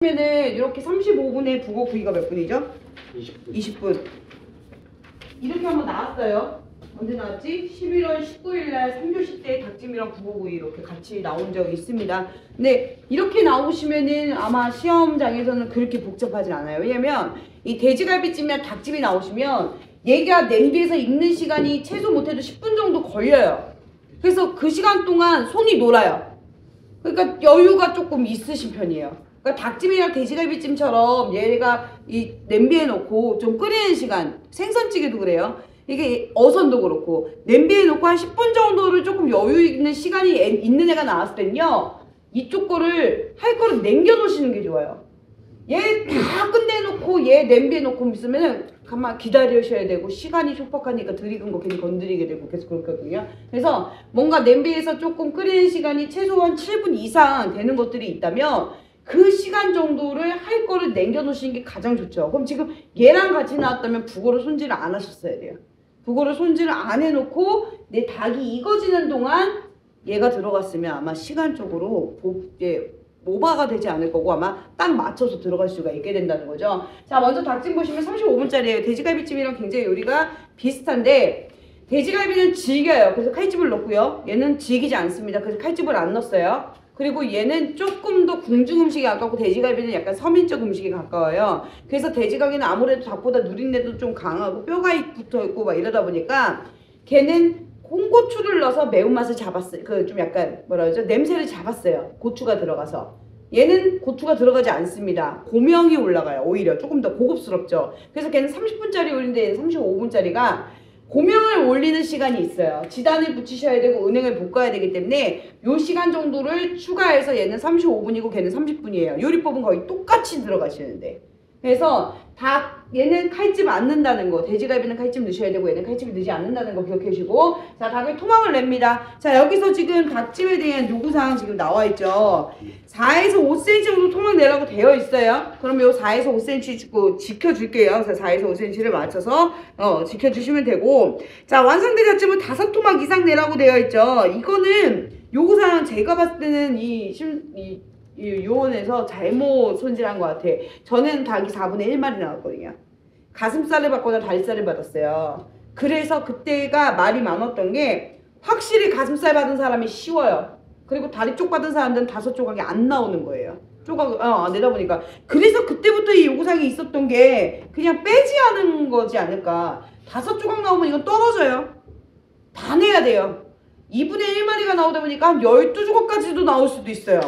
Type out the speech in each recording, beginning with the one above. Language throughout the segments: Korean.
그러면은 이렇게 35분에 북어 구이가 몇 분이죠? 20분. 20분. 이렇게 한번 나왔어요. 언제 나왔지? 11월 19일날 3교시 때 닭찜이랑 북어구이 이렇게 같이 나온 적이 있습니다. 근데 이렇게 나오시면은 아마 시험장에서는 그렇게 복잡하진 않아요. 왜냐면 이 돼지갈비찜이랑 닭찜이 나오시면 얘가 냄비에서 익는 시간이 최소 못해도 10분 정도 걸려요. 그래서 그 시간 동안 손이 놀아요. 그러니까 여유가 조금 있으신 편이에요. 그러니까 닭찜이랑 돼지갈비찜처럼 얘가 이 냄비에 넣고 좀 끓이는 시간, 생선찌개도 그래요. 이게 어선도 그렇고 냄비에 넣고 한 10분 정도를 조금 여유 있는 시간이 있는 애가 나왔을 땐요, 이쪽 거를 할 거를 남겨 놓으시는 게 좋아요. 얘 다 끝내놓고 얘 냄비에 넣고 있으면은 가만 기다리셔야 되고 시간이 촉박하니까 덜 익은 거 괜히 건드리게 되고 계속 그렇거든요. 그래서 뭔가 냄비에서 조금 끓이는 시간이 최소한 7분 이상 되는 것들이 있다면 그 시간 정도를 할 거를 남겨 놓으시는 게 가장 좋죠. 그럼 지금 얘랑 같이 나왔다면 북어를 손질을 안 하셨어야 돼요. 북어를 손질을 안 해놓고 내 닭이 익어지는 동안 얘가 들어갔으면 아마 시간적으로 오버가 되지 않을 거고 아마 딱 맞춰서 들어갈 수가 있게 된다는 거죠. 자, 먼저 닭찜 보시면 35분짜리예요. 돼지갈비찜이랑 굉장히 요리가 비슷한데 돼지갈비는 질겨요. 그래서 칼집을 넣고요. 얘는 질기지 않습니다. 그래서 칼집을 안 넣었어요. 그리고 얘는 조금 더 궁중 음식에 가깝고 돼지갈비는 약간 서민적 음식에 가까워요. 그래서 돼지갈비는 아무래도 닭보다 누린내도 좀 강하고 뼈가 붙어 있고 막 이러다 보니까 걔는 홍고추를 넣어서 매운맛을 잡았어요. 그 좀 약간 뭐라 그러죠? 냄새를 잡았어요. 고추가 들어가서. 얘는 고추가 들어가지 않습니다. 고명이 올라가요. 오히려 조금 더 고급스럽죠. 그래서 걔는 30분짜리 요리인데 얘는 35분짜리가 고명을 올리는 시간이 있어요. 지단을 붙이셔야 되고 은행을 볶아야 되기 때문에 요 시간 정도를 추가해서 얘는 35분이고 걔는 30분이에요. 요리법은 거의 똑같이 들어가시는데. 그래서 얘는 칼집 안 넣는다는 거, 돼지갈비는 칼집 넣으셔야 되고 얘는 칼집을 넣지 않는다는 거 기억해 주시고, 자, 닭을 토막을 냅니다. 자, 여기서 지금 닭찜에 대한 요구사항 지금 나와 있죠. 4에서 5cm 정도 토막 내라고 되어 있어요. 그럼 요 4에서 5cm 지켜줄게요. 그래서 4에서 5cm를 맞춰서 지켜주시면 되고, 자, 완성된 닭찜은 5토막 이상 내라고 되어 있죠. 이거는 요구사항 제가 봤을 때는 이 요원에서 잘못 손질한 것 같아. 저는 닭이 4분의 1마리 나왔거든요. 가슴살을 받거나 다리살을 받았어요. 그래서 그때가 말이 많았던 게 확실히 가슴살 받은 사람이 쉬워요. 그리고 다리 쪽 받은 사람들은 5조각이 안 나오는 거예요. 내다 보니까. 그래서 그때부터 이 요구사항이 있었던 게 그냥 빼지 않은 거지 않을까. 5조각 나오면 이건 떨어져요. 다 내야 돼요. 2분의 1마리가 나오다 보니까 한 12조각까지도 나올 수도 있어요.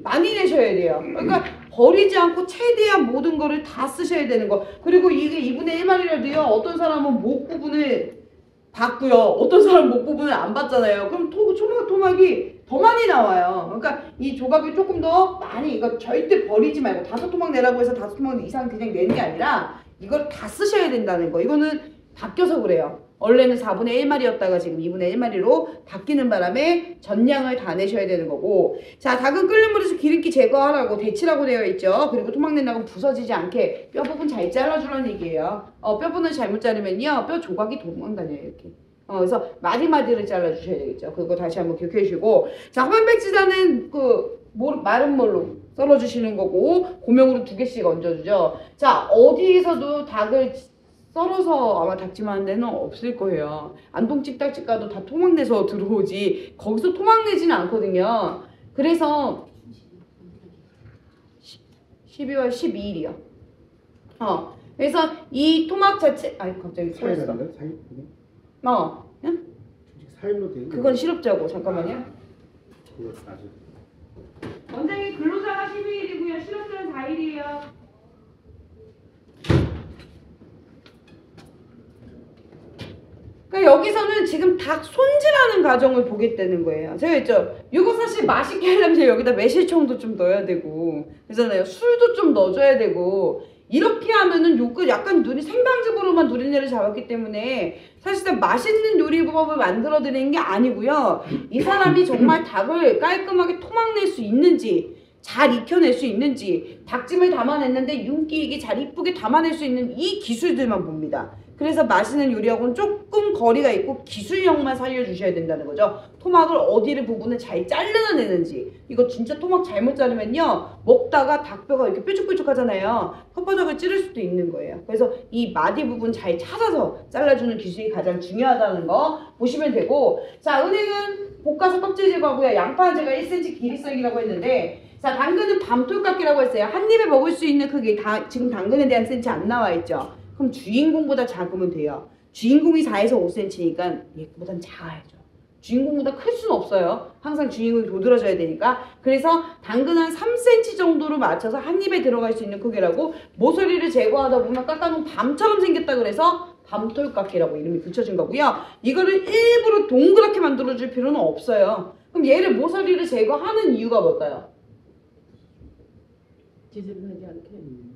많이 내셔야 돼요. 그러니까 버리지 않고 최대한 모든 거를 다 쓰셔야 되는 거. 그리고 이게 2분의 1마리라도요. 어떤 사람은 목 부분을 받고요. 어떤 사람은 목 부분을 안 받잖아요. 그럼 토막이 더 많이 나와요. 그러니까 이 조각을 조금 더 많이, 이거 절대 버리지 말고 5토막 내라고 해서 5토막 이상 그냥 내는 게 아니라 이걸 다 쓰셔야 된다는 거. 이거는 바뀌어서 그래요. 원래는 4분의 1마리였다가 지금 2분의 1마리로 바뀌는 바람에 전량을 다 내셔야 되는 거고, 자, 닭은 끓는 물에서 기름기 제거하라고 데치라고 되어 있죠. 그리고 토막 낸다고 부서지지 않게 뼈 부분 잘 잘라주라는 얘기예요. 뼈 부분을 잘못 자르면요 뼈 조각이 도망다녀요 이렇게. 그래서 마디마디를 잘라주셔야 되겠죠. 그거 다시 한번 기억해 주시고, 자, 화면백지단은 마른 물로 썰어주시는 거고 고명으로 2개씩 얹어주죠. 자, 어디에서도 닭을 썰어서 아마 닭찜 하는 데는 없을 거예요. 안동집 닭집 가도 다 토막 내서 들어오지 거기서 토막 내지는 않거든요. 그래서 12월 12일이요. 그래서 이 토막 자체, 갑자기 사일로 썰었어. 돼? 사일? 응? 사일로 돼? 그건 실업자고. 잠깐만요. 그거 아직. 원장님 근로자가 12일이고요. 실업자는 4일이에요. 그러니까 여기서는 지금 닭 손질하는 과정을 보겠다는 거예요. 제가 했죠. 이거 사실 맛있게 하려면 여기다 매실청도 좀 넣어야 되고 그러잖아요. 술도 좀 넣어줘야 되고 이렇게 하면은 요거 약간 생방즙으로만 누린내를 잡았기 때문에 사실상 맛있는 요리법을 만들어 드리는 게 아니고요. 이 사람이 정말 닭을 깔끔하게 토막낼 수 있는지, 잘 익혀낼 수 있는지, 닭찜을 담아냈는데 윤기 있게 잘 이쁘게 담아낼 수 있는 이 기술들만 봅니다. 그래서 맛있는 요리하고는 조금 거리가 있고 기술력만 살려주셔야 된다는 거죠. 토막을 어디를 부분을 잘 잘라내는지. 이거 진짜 토막 잘못 자르면요 먹다가 닭뼈가 이렇게 뾰족뾰족하잖아요. 혓바닥을 찌를 수도 있는 거예요. 그래서 이 마디 부분 잘 찾아서 잘라주는 기술이 가장 중요하다는 거 보시면 되고, 자, 은행은 볶아서 껍질 제거하고요. 양파는 제가 1cm 길이 썰기라고 했는데, 자, 당근은 밤톨깎이라고 했어요. 한 입에 먹을 수 있는 크기, 지금 당근에 대한 센치 안 나와 있죠. 그럼 주인공보다 작으면 돼요. 주인공이 4에서 5cm니까 얘보단 작아야죠. 주인공보다 클 수는 없어요. 항상 주인공이 도드라져야 되니까. 그래서 당근 한 3cm 정도로 맞춰서 한 입에 들어갈 수 있는 크기라고, 모서리를 제거하다 보면 깎아놓은 밤처럼 생겼다 그래서 밤톨깎이라고 이름이 붙여진 거고요. 이거를 일부러 동그랗게 만들어줄 필요는 없어요. 그럼 얘를 모서리를 제거하는 이유가 뭘까요? 지저분하지 않게.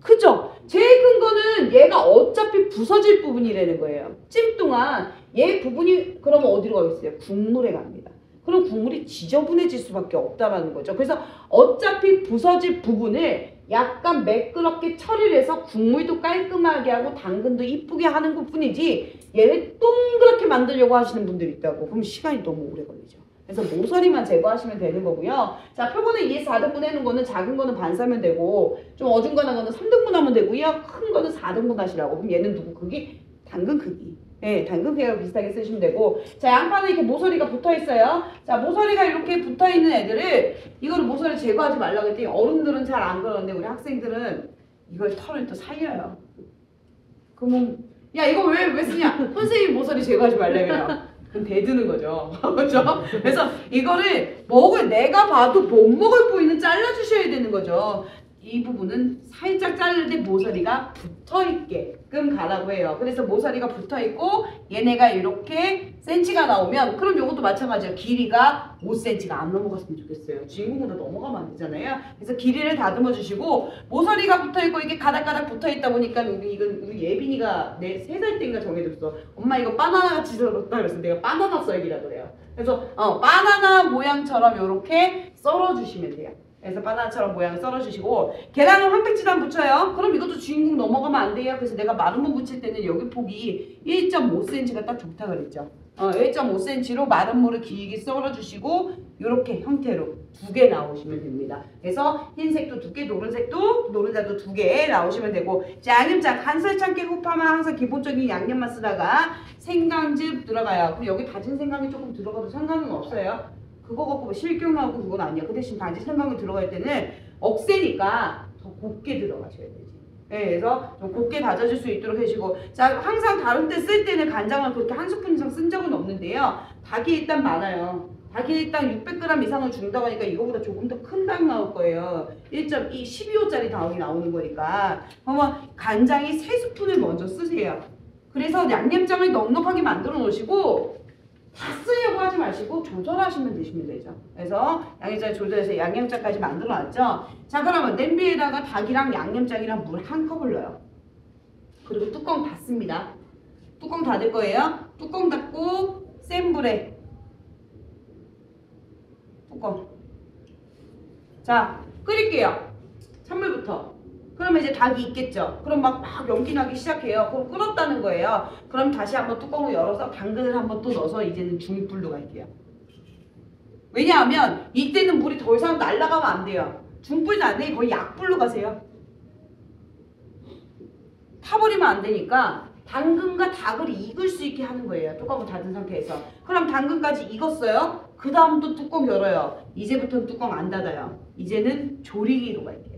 그죠? 제일 큰 거는 얘가 어차피 부서질 부분이라는 거예요. 찜동안 얘 부분이 그러면 어디로 가겠어요? 국물에 갑니다. 그럼 국물이 지저분해질 수밖에 없다라는 거죠. 그래서 어차피 부서질 부분을 약간 매끄럽게 처리를 해서 국물도 깔끔하게 하고 당근도 이쁘게 하는 것 뿐이지, 얘를 동그랗게 만들려고 하시는 분들이 있다고. 그럼 시간이 너무 오래 걸리죠. 그래서 모서리만 제거하시면 되는 거고요. 자, 표본을 2에서 4등분 해놓은 거는 작은 거는 반 사면 되고, 좀 어중간한 거는 3등분 하면 되고요. 큰 거는 4등분 하시라고. 그럼 얘는 누구 크기? 당근 크기. 네, 당근 크기랑 비슷하게 쓰시면 되고, 자, 양파는 이렇게 모서리가 붙어 있어요. 자, 모서리가 이렇게 붙어 있는 애들을, 이거를 모서리 제거하지 말라고 했더니 어른들은 잘 안 그러는데 우리 학생들은 이걸 털을 또 살려요. 그러면 야, 이거 왜 쓰냐? 선생님 모서리 제거하지 말래요. 그럼 대드는 거죠. 그렇죠? 그래서 이거를 내가 봐도 못 먹을 부위는 잘라주셔야 되는 거죠. 이 부분은 살짝 자를 때 모서리가 붙어있게끔 가라고 해요. 그래서 모서리가 붙어있고 얘네가 이렇게 센치가 나오면, 그럼 이것도 마찬가지예요. 길이가 5cm가 안 넘어갔으면 좋겠어요. 주인공보다 넘어가면 안 되잖아요. 그래서 길이를 다듬어 주시고, 모서리가 붙어있고 이게 가닥가닥 붙어있다 보니까 우리 예빈이가 3살 때인가 정해줬어. 엄마 이거 바나나 같이 썰었다. 그래서 내가 바나나 썰기라 그래요. 그래서 바나나 모양처럼 이렇게 썰어주시면 돼요. 그래서 바나나처럼 모양을 썰어주시고, 계란은 한 팩지도 안 붙여요. 그럼 이것도 주인공 넘어가면 안 돼요. 그래서 내가 마른 물 붙일 때는 여기 폭이 1.5cm가 딱 좋다 그랬죠. 1.5cm로 마른 물을 길게 썰어주시고 이렇게 형태로 2개 나오시면 됩니다. 그래서 흰색도 2개, 노른자도 2개 나오시면 되고, 자, 양념장 간설장 깨고파만 항상 기본적인 양념만 쓰다가 생강즙 들어가요. 그리고 여기 다진 생강이 조금 들어가도 상관은 없어요. 그거 갖고 뭐 실경하고 그건 아니야. 그 대신 다진 생강이 들어갈 때는 억세니까 더 곱게 들어가셔야 되지. 네, 그래서 좀 곱게 다져줄 수 있도록 해주시고, 자, 항상 다른 때 쓸 때는 간장을 그렇게 한 스푼 이상 쓴 적은 없는데요. 닭이 일단 많아요. 닭이 일단 600g 이상을 준다고 하니까 이거보다 조금 더 큰 닭 나올 거예요. 1.2, 12호짜리 닭이 나오는 거니까. 그러면 간장이 3스푼을 먼저 쓰세요. 그래서 양념장을 넉넉하게 만들어 놓으시고, 다 쓰려고 하지 마시고 조절하시면 드시면 되죠. 그래서 양념장 조절해서 양념장까지 만들어 놨죠. 자, 그러면 냄비에다가 닭이랑 양념장이랑 물 1컵을 넣어요. 그리고 뚜껑 닫습니다. 뚜껑 닫을 거예요. 뚜껑 닫고 센 불에 뚜껑. 자, 끓일게요. 찬물부터. 그러면 이제 닭이 있겠죠. 그럼 막 연기 나기 시작해요. 그럼 끓었다는 거예요. 그럼 다시 한번 뚜껑을 열어서 당근을 한번 또 넣어서 이제는 중불로 갈게요. 왜냐하면 이때는 물이 더 이상 날아가면 안 돼요. 중불도 안 돼. 거의 약불로 가세요. 타버리면 안 되니까 당근과 닭을 익을 수 있게 하는 거예요. 뚜껑을 닫은 상태에서. 그럼 당근까지 익었어요. 그 다음도 뚜껑 열어요. 이제부터는 뚜껑 안 닫아요. 이제는 조리기로 갈게요.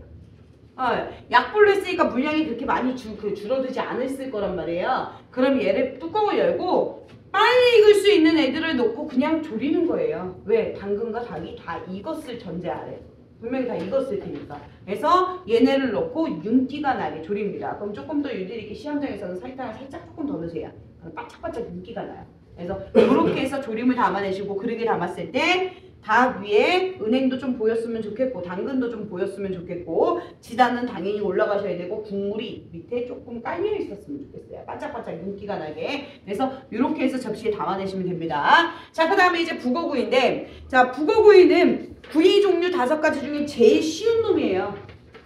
약불로 했으니까 물량이 그렇게 많이 줄어들지 않았을 거란 말이에요. 그럼 얘를 뚜껑을 열고 빨리 익을 수 있는 애들을 놓고 그냥 조리는 거예요. 왜? 당근과 닭이 다 익었을 전제 아래. 분명히 다 익었을 테니까. 그래서 얘네를 넣고 윤기가 나게 조립니다. 그럼 조금 더 유들이기 시험장에서는 설탕을 살짝 조금 더 넣으세요. 그럼 바짝바짝 윤기가 나요. 그래서 이렇게 해서 조림을 담아내시고, 그릇에 담았을 때 닭 위에 은행도 좀 보였으면 좋겠고 당근도 좀 보였으면 좋겠고, 지단은 당연히 올라가셔야 되고 국물이 밑에 조금 깔려 있었으면 좋겠어요. 반짝반짝 윤기가 나게. 그래서 이렇게 해서 접시에 담아내시면 됩니다. 자, 그 다음에 이제 북어구이인데, 자, 북어구이는 구이 종류 5가지 중에 제일 쉬운 놈이에요.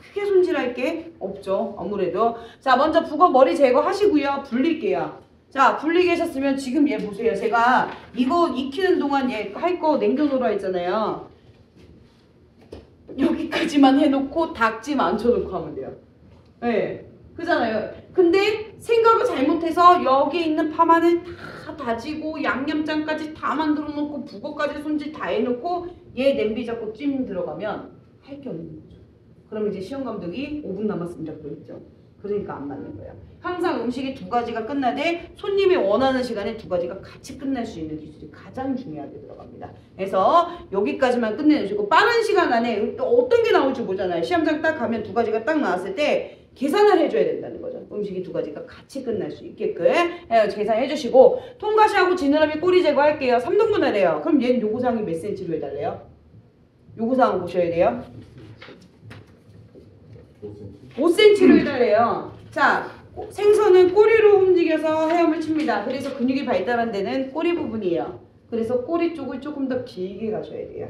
크게 손질할 게 없죠. 아무래도. 자, 먼저 북어 머리 제거하시고요. 불릴게요. 자, 분리계셨으면 지금 얘 보세요. 제가 이거 익히는 동안 얘 할 거 남겨놓으라 했잖아요. 여기까지만 해놓고 닭찜 안 쳐놓고 하면 돼요. 네, 그잖아요. 근데 생각을 잘못해서 여기 있는 파마늘 다 다지고 양념장까지 다 만들어 놓고 북어까지 손질 다 해놓고 얘 냄비 잡고 찜 들어가면 할 게 없는 거죠. 그럼 이제 시험 감독이 5분 남았습니다 그러겠죠. 그러니까 안 맞는 거예요. 항상 음식이 두 가지가 끝나되 손님이 원하는 시간에 두 가지가 같이 끝날 수 있는 기술이 가장 중요하게 들어갑니다. 그래서 여기까지만 끝내주시고 빠른 시간 안에 어떤 게 나올지 보잖아요. 시험장 딱 가면 두 가지가 딱 나왔을 때 계산을 해줘야 된다는 거죠. 음식이 두 가지가 같이 끝날 수 있게끔 계산해 주시고 통가시하고 지느러미 꼬리 제거할게요. 3등분 하래요. 그럼 얘는 요구사항이 몇 cm로 해달래요? 요구사항 보셔야 돼요. 5cm로 해달래요. 자, 생선은 꼬리로 움직여서 헤엄을 칩니다. 그래서 근육이 발달한 데는 꼬리 부분이에요. 그래서 꼬리 쪽을 조금 더 길게 가셔야 돼요.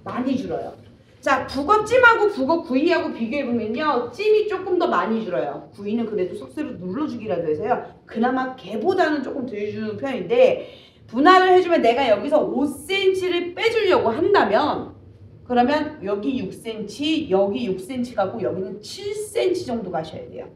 많이 줄어요. 자, 북어찜하고 북어구이하고 비교해보면요. 찜이 조금 더 많이 줄어요. 구이는 그래도 속세로 눌러주기라도 해서요. 그나마 개보다는 조금 덜 주는 편인데 분할을 해주면 내가 여기서 5cm를 빼주려고 한다면 그러면 여기 6cm, 여기 6cm 가고 여기는 7cm 정도 가셔야 돼요.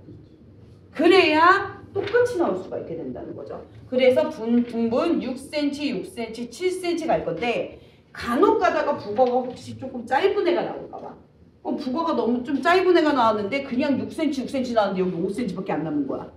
그래야 똑같이 나올 수가 있게 된다는 거죠. 그래서 분분 6cm, 6cm, 7cm 갈 건데 간혹 가다가 북어가 혹시 조금 짧은 애가 나올까봐 북어가 너무 좀 짧은 애가 나왔는데 그냥 6cm, 6cm 나왔는데 여기 5cm밖에 안 남은 거야.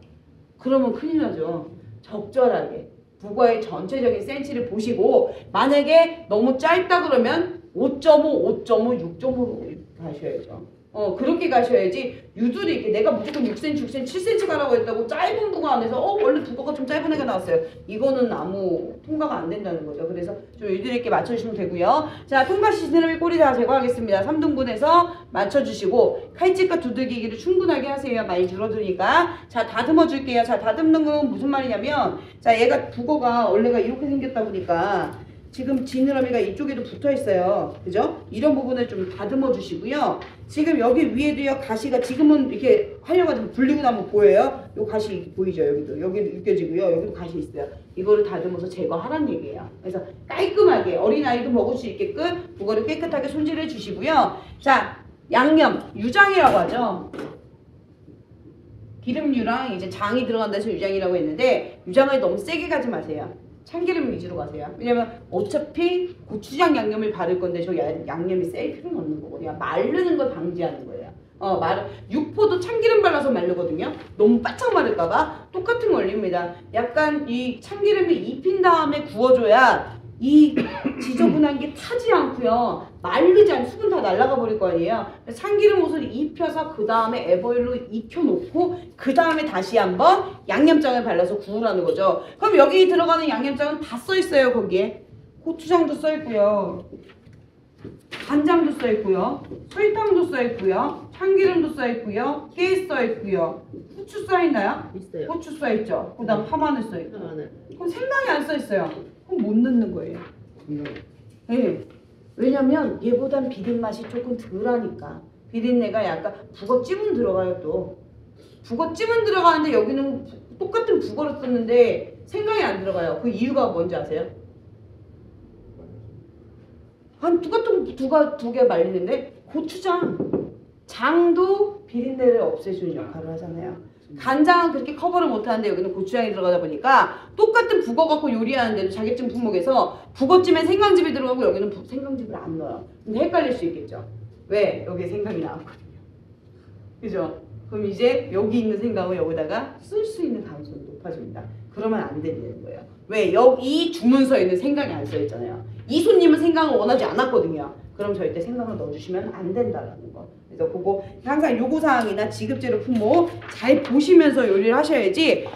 그러면 큰일 나죠. 적절하게 북어의 전체적인 센치를 보시고 만약에 너무 짧다 그러면 5.5, 5.5, 6.5로 가셔야죠. 그렇게 가셔야지 유두리 이렇게 내가 무조건 6cm, 6cm, 7cm 가라고 했다고 짧은 북어 안에서 원래 북어가 좀 짧은 애가 나왔어요. 이거는 아무 통과가 안 된다는 거죠. 그래서 좀 유두리 있게 맞춰주시면 되고요. 자, 통과시 지느러미 꼬리 다 제거하겠습니다. 3등분해서 맞춰주시고 칼집과 두들기기를 충분하게 하세요. 많이 줄어드니까. 자, 다듬어 줄게요. 자, 다듬는 건 무슨 말이냐면 자, 얘가 북어가 원래가 이렇게 생겼다 보니까 지금 지느러미가 이쪽에도 붙어 있어요. 그죠? 이런 부분을 좀 다듬어 주시고요. 지금 여기 위에도요, 가시가 지금은 이렇게 하려고 하면 불리고 나면 보여요? 요 가시 보이죠? 여기도 느껴지고요. 여기도 가시 있어요. 이거를 다듬어서 제거하라는 얘기예요. 그래서 깔끔하게 어린아이도 먹을 수 있게끔 그거를 깨끗하게 손질해 주시고요. 자, 양념, 유장이라고 하죠. 기름류랑 이제 장이 들어간다 해서 유장이라고 했는데 유장을 너무 세게 가지 마세요. 참기름 위주로 가세요. 왜냐면 어차피 고추장 양념을 바를 건데 저 양념이 셀 필요는 없는 거거든요. 마르는 걸 방지하는 거예요. 육포도 참기름 발라서 마르거든요. 너무 바짝 마를까봐 똑같은 원리입니다. 약간 이 참기름이 입힌 다음에 구워줘야 이 지저분한 게 타지 않고요. 말르지 않고 수분 다 날아가 버릴 거 아니에요. 참기름 옷을 입혀서 그 다음에 에버일로 익혀놓고 그 다음에 다시 한번 양념장을 발라서 구우라는 거죠. 그럼 여기 들어가는 양념장은 다 써있어요. 거기에 고추장도 써있고요, 간장도 써있고요, 설탕도 써있고요, 참기름도 써있고요, 깨 써있고요, 후추 써있나요? 있어요. 후추 써있죠. 그 다음 파마늘 써있고. 파마늘. 그럼 생강이 안 써있어요. 그럼 못 넣는 거예요. 네. 왜냐면 얘보단 비린맛이 조금 덜하니까. 비린내가 약간 북어찜은 들어가요. 또 북어찜은 들어가는데 여기는 똑같은 북어를 썼는데 생강이 안 들어가요. 그 이유가 뭔지 아세요? 한 똑같은 두 개 말리는데 고추장 장도 비린내를 없애주는 역할을 하잖아요. 간장은 그렇게 커버를 못하는데 여기는 고추장이 들어가다 보니까 똑같은 북어 갖고 요리하는데도 자격증 품목에서 북어찜에 생강즙이 들어가고 여기는 생강즙을 안 넣어요. 근데 헷갈릴 수 있겠죠. 왜? 여기에 생강이 나왔거든요. 그죠? 그럼 이제 여기 있는 생강을 여기다가 쓸 수 있는 가능성이 높아집니다. 그러면 안 되는 거예요. 왜? 여기 주문서에는 생강이 안 써있잖아요. 이 손님은 생강을 원하지 않았거든요. 그럼 절대 생강을 넣어주시면 안 된다라는 거. 그래서 그거 항상 요구사항이나 지급재료 품목 잘 보시면서 요리를 하셔야지